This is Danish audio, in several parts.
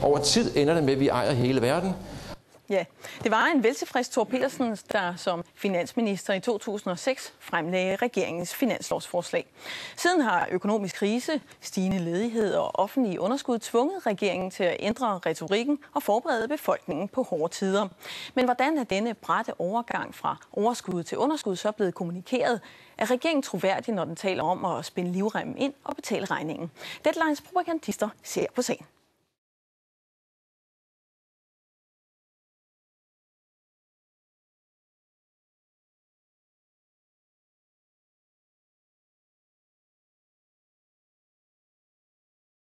Over tid ender det med, at vi ejer hele verden. Ja, det var en veltilfreds Thor Pedersen, der som finansminister i 2006 fremlagde regeringens finanslovsforslag. Siden har økonomisk krise, stigende ledighed og offentlige underskud tvunget regeringen til at ændre retorikken og forberede befolkningen på hårde tider. Men hvordan er denne bratte overgang fra overskud til underskud så blevet kommunikeret? Er regeringen troværdig, når den taler om at spænde livremmen ind og betale regningen? Deadlines propagandister ser på sagen.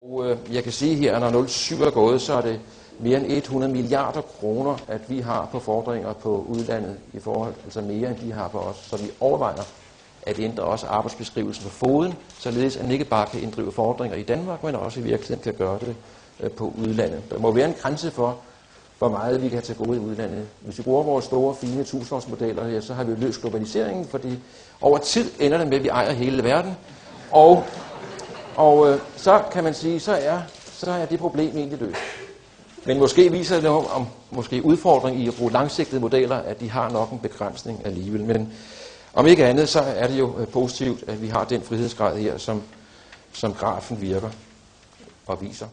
Og jeg kan sige her, at når 07 er gået, så er det mere end 100 milliarder kroner, at vi har på fordringer på udlandet i forhold, altså mere end de har på os. Så vi overvejer at ændre også arbejdsbeskrivelsen på foden, således at man ikke bare kan inddrive fordringer i Danmark, men også i virkeligheden kan gøre det på udlandet. Der må være en grænse for, hvor meget vi kan have til gode i udlandet. Hvis vi bruger vores store, fine tusindårsmodeller her, så har vi løst globaliseringen, fordi over tid ender det med, at vi ejer hele verden. Og så kan man sige, så er det problem egentlig løst. Men måske viser det noget om udfordring i at bruge langsigtede modeller, at de har nok en begrænsning alligevel. Men om ikke andet, så er det jo positivt, at vi har den frihedsgrad her, som grafen virker og viser.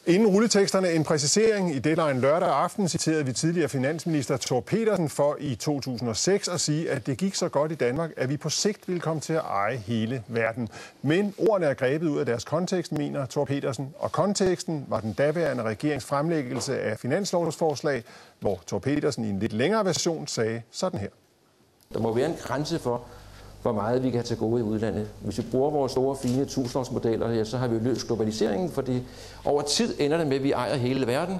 Inden rulleteksterne en præcisering. I Deadline lørdag aften citerede vi tidligere finansminister Thor Pedersen for i 2006 at sige, at det gik så godt i Danmark, at vi på sigt ville komme til at eje hele verden. Men ordene er grebet ud af deres kontekst, mener Thor Pedersen. Og konteksten var den daværende regerings fremlæggelse af finanslovsforslag, hvor Thor Pedersen i en lidt længere version sagde sådan her. Der må være en grænse for, hvor meget vi kan have til gode i udlandet. Hvis vi bruger vores store, fine tusindårsmodeller her, så har vi løst globaliseringen, fordi over tid ender det med, at vi ejer hele verden.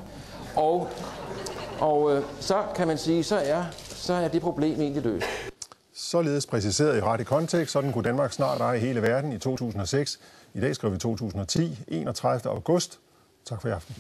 Og så kan man sige, så er det problem egentlig løst. Således præciseret i rette kontekst, sådan kunne Danmark snart eje hele verden i 2006. I dag skriver vi 2010, 31. august. Tak for i aften.